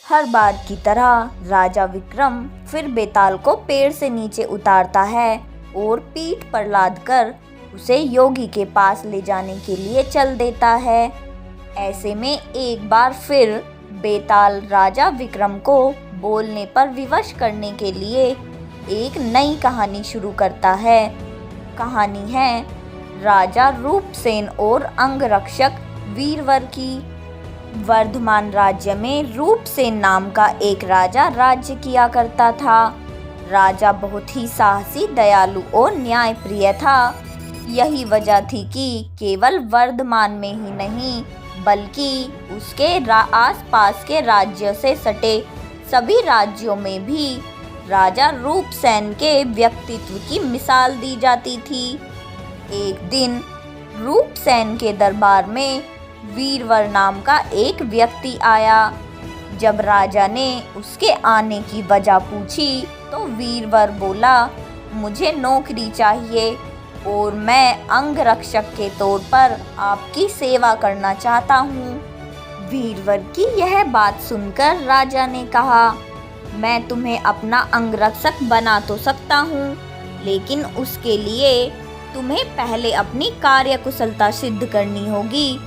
हर बार की तरह राजा विक्रम फिर बेताल को पेड़ से नीचे उतारता है और पीठ पर लादकर उसे योगी के पास ले जाने के लिए चल देता है। ऐसे में एक बार फिर बेताल राजा विक्रम को बोलने पर विवश करने के लिए एक नई कहानी शुरू करता है। कहानी है राजा रूपसेन और अंगरक्षक वीरवर की। वर्धमान राज्य में रूपसेन नाम का एक राजा राज्य किया करता था। राजा बहुत ही साहसी, दयालु और न्यायप्रिय था। यही वजह थी कि केवल वर्धमान में ही नहीं बल्कि उसके आसपास के राज्य से सटे सभी राज्यों में भी राजा रूपसेन के व्यक्तित्व की मिसाल दी जाती थी। एक दिन रूपसेन के दरबार में वीरवर नाम का एक व्यक्ति आया। जब राजा ने उसके आने की वजह पूछी तो वीरवर बोला, मुझे नौकरी चाहिए और मैं अंगरक्षक के तौर पर आपकी सेवा करना चाहता हूँ। वीरवर की यह बात सुनकर राजा ने कहा, मैं तुम्हें अपना अंगरक्षक बना तो सकता हूँ, लेकिन उसके लिए तुम्हें पहले अपनी कार्यकुशलता सिद्ध करनी होगी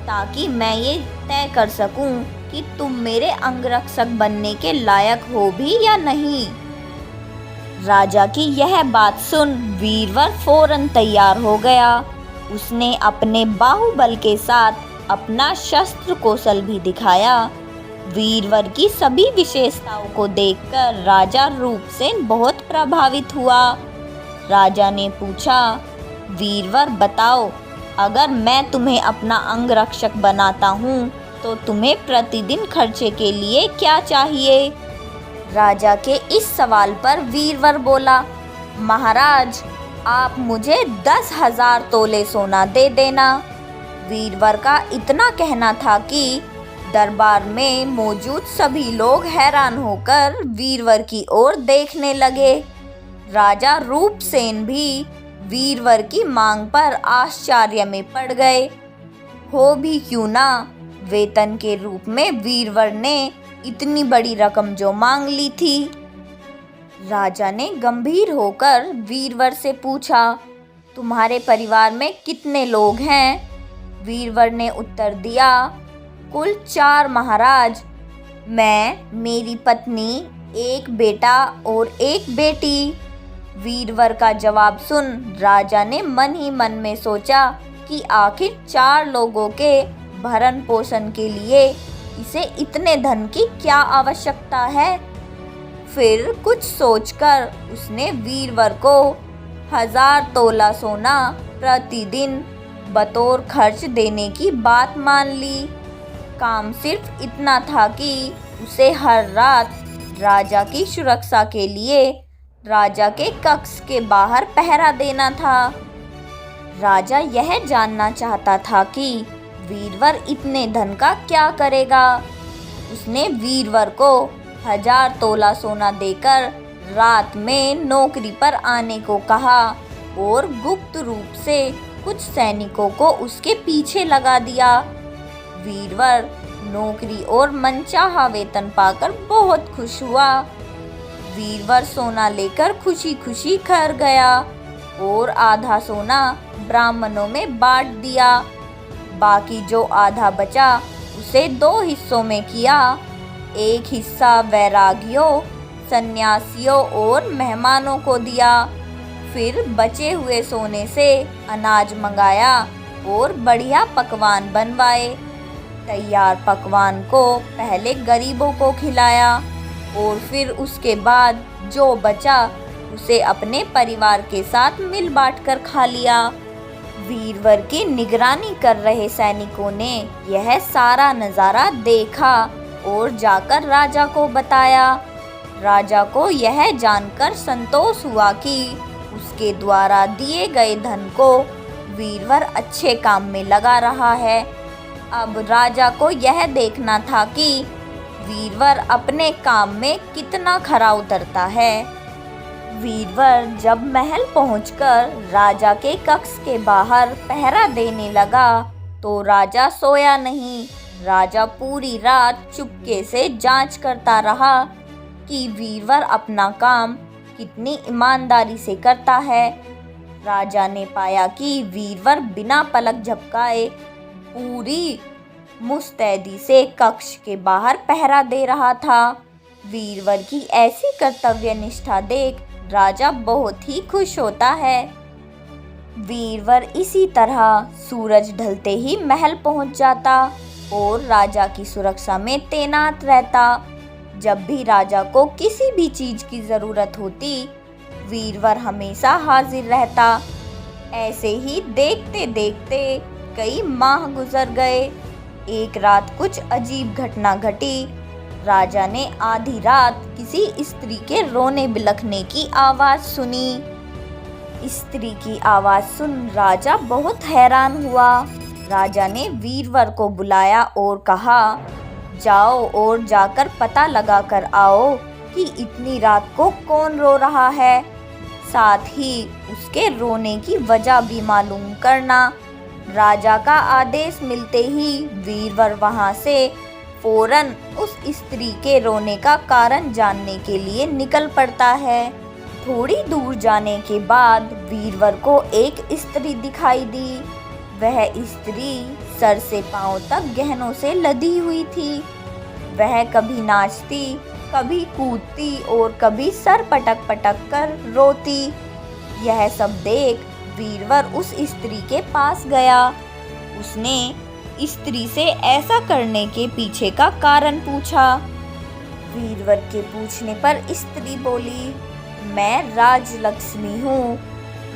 ताकि मैं ये तय कर सकूं कि तुम मेरे अंगरक्षक बनने के लायक हो भी या नहीं। राजा की यह बात सुन वीरवर फौरन तैयार हो गया। उसने अपने बाहुबल के साथ अपना शस्त्र कौशल भी दिखाया। वीरवर की सभी विशेषताओं को देखकर राजा रूपसेन बहुत प्रभावित हुआ। राजा ने पूछा, वीरवर बताओ, अगर मैं तुम्हें अपना अंगरक्षक बनाता हूँ तो तुम्हें प्रतिदिन खर्चे के लिए क्या चाहिए? राजा के इस सवाल पर वीरवर बोला, महाराज, आप मुझे 10,000 तोले सोना दे देना। वीरवर का इतना कहना था कि दरबार में मौजूद सभी लोग हैरान होकर वीरवर की ओर देखने लगे। राजा रूपसेन भी वीरवर की मांग पर आश्चर्य में पड़ गए। हो भी क्यों ना, वेतन के रूप में वीरवर ने इतनी बड़ी रकम जो मांग ली थी। राजा ने गंभीर होकर वीरवर से पूछा, तुम्हारे परिवार में कितने लोग हैं? वीरवर ने उत्तर दिया, कुल 4 महाराज। मैं, मेरी पत्नी, एक बेटा और एक बेटी। वीरवर का जवाब सुन राजा ने मन ही मन में सोचा कि आखिर 4 लोगों के भरण पोषण के लिए इसे इतने धन की क्या आवश्यकता है। फिर कुछ सोचकर उसने वीरवर को 1000 तोला सोना प्रतिदिन बतौर खर्च देने की बात मान ली। काम सिर्फ इतना था कि उसे हर रात राजा की सुरक्षा के लिए राजा के कक्ष के बाहर पहरा देना था। राजा यह जानना चाहता था कि वीरवर इतने धन का क्या करेगा। उसने वीरवर को 1000 तोला सोना देकर रात में नौकरी पर आने को कहा और गुप्त रूप से कुछ सैनिकों को उसके पीछे लगा दिया। वीरवर नौकरी और मनचाहा वेतन पाकर बहुत खुश हुआ। वीरवर सोना लेकर खुशी खुशी घर गया और आधा सोना ब्राह्मणों में बांट दिया। बाकी जो आधा बचा उसे 2 हिस्सों में किया। एक हिस्सा वैरागियों, सन्यासियों और मेहमानों को दिया। फिर बचे हुए सोने से अनाज मंगाया और बढ़िया पकवान बनवाए। तैयार पकवान को पहले गरीबों को खिलाया और फिर उसके बाद जो बचा उसे अपने परिवार के साथ मिल बांट कर खा लिया। वीरवर की निगरानी कर रहे सैनिकों ने यह सारा नज़ारा देखा और जाकर राजा को बताया। राजा को यह जानकर संतोष हुआ कि उसके द्वारा दिए गए धन को वीरवर अच्छे काम में लगा रहा है। अब राजा को यह देखना था कि वीरवर अपने काम में कितना खरा उतरता है। वीरवर जब महल पहुंचकर राजा के कक्ष के बाहर पहरा देने लगा तो राजा सोया नहीं। राजा पूरी रात चुपके से जांच करता रहा कि वीरवर अपना काम कितनी ईमानदारी से करता है। राजा ने पाया कि वीरवर बिना पलक झपकाए पूरी मुस्तैदी से कक्ष के बाहर पहरा दे रहा था। वीरवर की ऐसी कर्तव्य निष्ठा देख राजा बहुत ही खुश होता है। वीरवर इसी तरह सूरज ढलते ही महल पहुंच जाता और राजा की सुरक्षा में तैनात रहता। जब भी राजा को किसी भी चीज की जरूरत होती, वीरवर हमेशा हाजिर रहता। ऐसे ही देखते देखते कई माह गुजर गए। एक रात कुछ अजीब घटना घटी। राजा ने आधी रात किसी स्त्री के रोने बिलखने की आवाज सुनी। स्त्री की आवाज सुन राजा बहुत हैरान हुआ। राजा ने वीरवर को बुलाया और कहा, जाओ और जाकर पता लगा कर आओ कि इतनी रात को कौन रो रहा है, साथ ही उसके रोने की वजह भी मालूम करना। राजा का आदेश मिलते ही वीरवर वहां से फौरन उस स्त्री के रोने का कारण जानने के लिए निकल पड़ता है। थोड़ी दूर जाने के बाद वीरवर को एक स्त्री दिखाई दी। वह स्त्री सर से पांव तक गहनों से लदी हुई थी। वह कभी नाचती, कभी कूदती और कभी सर पटक पटक कर रोती। यह सब देख वीरवर उस स्त्री के पास गया। उसने स्त्री से ऐसा करने के पीछे का कारण पूछा। वीरवर के पूछने पर स्त्री बोली, मैं राजलक्ष्मी हूँ।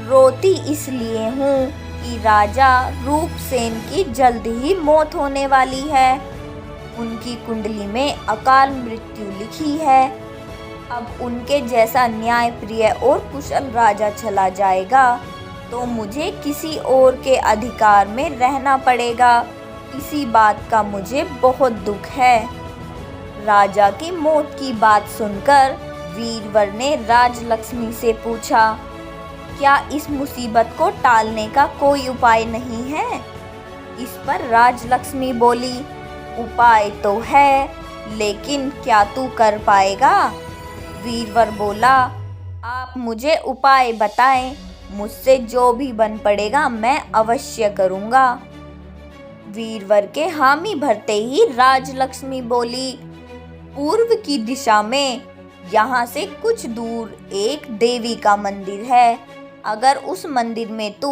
रोती इसलिए हूँ कि राजा रूपसेन की जल्द ही मौत होने वाली है। उनकी कुंडली में अकाल मृत्यु लिखी है। अब उनके जैसा न्यायप्रिय और कुशल राजा चला जाएगा तो मुझे किसी और के अधिकार में रहना पड़ेगा। इसी बात का मुझे बहुत दुख है। राजा की मौत की बात सुनकर वीरवर ने राजलक्ष्मी से पूछा, क्या इस मुसीबत को टालने का कोई उपाय नहीं है? इस पर राजलक्ष्मी बोली, उपाय तो है, लेकिन क्या तू कर पाएगा? वीरवर बोला, आप मुझे उपाय बताएं, मुझसे जो भी बन पड़ेगा मैं अवश्य करूँगा। वीरवर के हामी भरते ही राजलक्ष्मी बोली, पूर्व की दिशा में यहाँ से कुछ दूर एक देवी का मंदिर है। अगर उस मंदिर में तू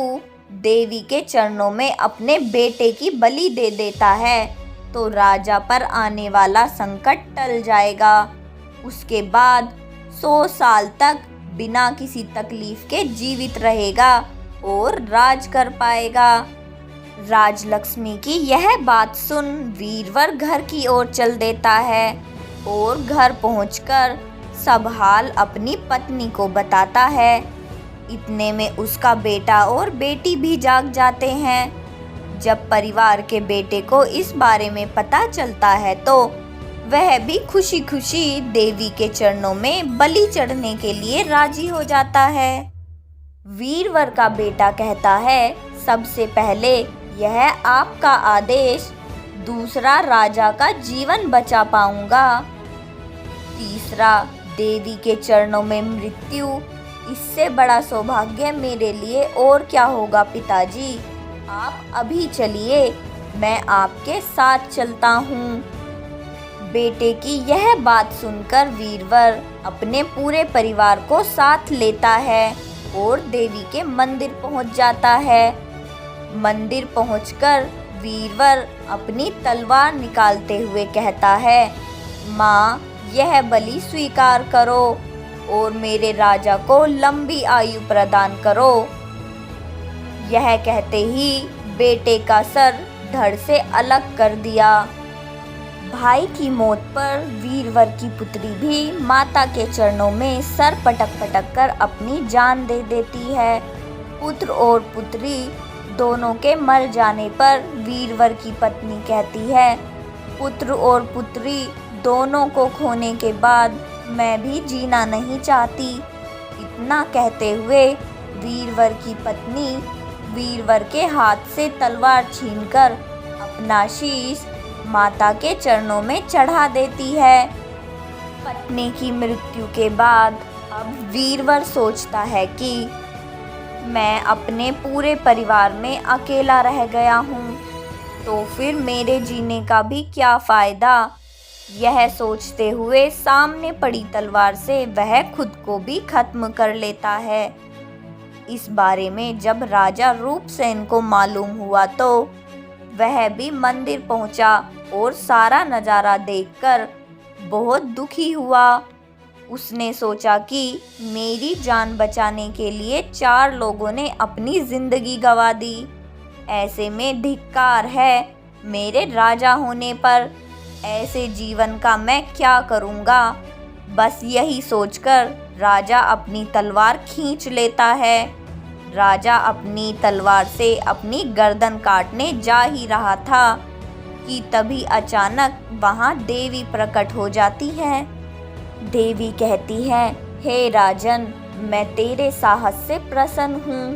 देवी के चरणों में अपने बेटे की बलि दे देता है तो राजा पर आने वाला संकट टल जाएगा। उसके बाद 100 साल तक बिना किसी तकलीफ के जीवित रहेगा और राज कर पाएगा। राजलक्ष्मी की यह बात सुन वीरवर घर की ओर चल देता है और घर पहुंचकर सब हाल अपनी पत्नी को बताता है। इतने में उसका बेटा और बेटी भी जाग जाते हैं। जब परिवार के बेटे को इस बारे में पता चलता है तो वह भी खुशी खुशी देवी के चरणों में बलि चढ़ने के लिए राजी हो जाता है। वीरवर का बेटा कहता है, सबसे पहले यह आपका आदेश, दूसरा राजा का जीवन बचा पाऊंगा, तीसरा देवी के चरणों में मृत्यु। इससे बड़ा सौभाग्य मेरे लिए और क्या होगा पिताजी। आप अभी चलिए, मैं आपके साथ चलता हूँ। बेटे की यह बात सुनकर वीरवर अपने पूरे परिवार को साथ लेता है और देवी के मंदिर पहुँच जाता है। मंदिर पहुंचकर वीरवर अपनी तलवार निकालते हुए कहता है, माँ, यह बलि स्वीकार करो और मेरे राजा को लंबी आयु प्रदान करो। यह कहते ही बेटे का सर धड़ से अलग कर दिया। भाई की मौत पर वीरवर की पुत्री भी माता के चरणों में सर पटक पटक कर अपनी जान दे देती है। पुत्र और पुत्री दोनों के मर जाने पर वीरवर की पत्नी कहती है, पुत्र और पुत्री दोनों को खोने के बाद मैं भी जीना नहीं चाहती। इतना कहते हुए वीरवर की पत्नी वीरवर के हाथ से तलवार छीनकर अपना शीश माता के चरणों में चढ़ा देती है। पत्नी की मृत्यु के बाद अब वीरवर सोचता है कि मैं अपने पूरे परिवार में अकेला रह गया हूँ, तो फिर मेरे जीने का भी क्या फ़ायदा। यह सोचते हुए सामने पड़ी तलवार से वह खुद को भी खत्म कर लेता है। इस बारे में जब राजा रूपसेन को मालूम हुआ तो वह भी मंदिर पहुंचा और सारा नज़ारा देखकर बहुत दुखी हुआ। उसने सोचा कि मेरी जान बचाने के लिए 4 लोगों ने अपनी जिंदगी गंवा दी। ऐसे में धिक्कार है मेरे राजा होने पर। ऐसे जीवन का मैं क्या करूँगा। बस यही सोचकर राजा अपनी तलवार खींच लेता है। राजा अपनी तलवार से अपनी गर्दन काटने जा ही रहा था कि तभी अचानक वहाँ देवी प्रकट हो जाती है। देवी कहती है, हे राजन, मैं तेरे साहस से प्रसन्न हूँ।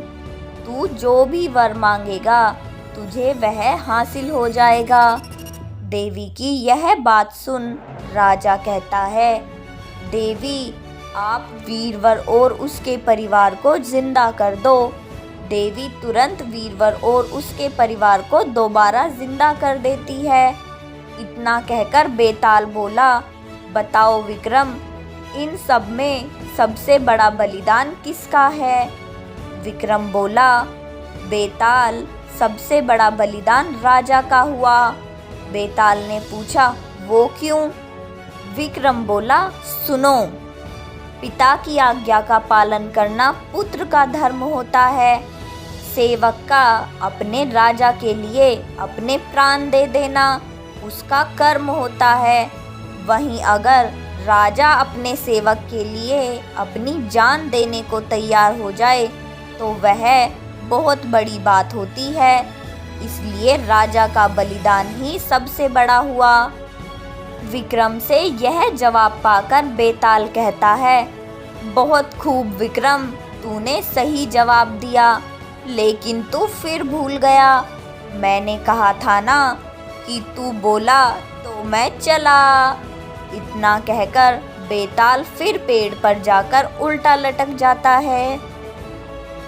तू जो भी वर मांगेगा तुझे वह हासिल हो जाएगा। देवी की यह बात सुन राजा कहता है, देवी आप वीरवर और उसके परिवार को जिंदा कर दो। देवी तुरंत वीरवर और उसके परिवार को दोबारा जिंदा कर देती है। इतना कहकर बेताल बोला, बताओ विक्रम, इन सब में सबसे बड़ा बलिदान किसका है। विक्रम बोला, बेताल, सबसे बड़ा बलिदान राजा का हुआ। बेताल ने पूछा, वो क्यों। विक्रम बोला, सुनो, पिता की आज्ञा का पालन करना पुत्र का धर्म होता है। सेवक का अपने राजा के लिए अपने प्राण दे देना उसका कर्म होता है। वहीं अगर राजा अपने सेवक के लिए अपनी जान देने को तैयार हो जाए तो वह बहुत बड़ी बात होती है। इसलिए राजा का बलिदान ही सबसे बड़ा हुआ। विक्रम से यह जवाब पाकर बेताल कहता है, बहुत खूब विक्रम, तूने सही जवाब दिया, लेकिन तू फिर भूल गया। मैंने कहा था ना कि तू बोला तो मैं चला। इतना कहकर बेताल फिर पेड़ पर जाकर उल्टा लटक जाता है।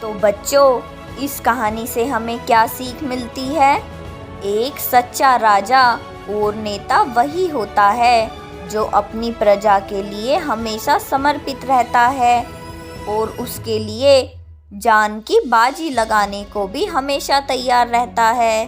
तो बच्चों, इस कहानी से हमें क्या सीख मिलती है। एक सच्चा राजा और नेता वही होता है जो अपनी प्रजा के लिए हमेशा समर्पित रहता है और उसके लिए जान की बाजी लगाने को भी हमेशा तैयार रहता है।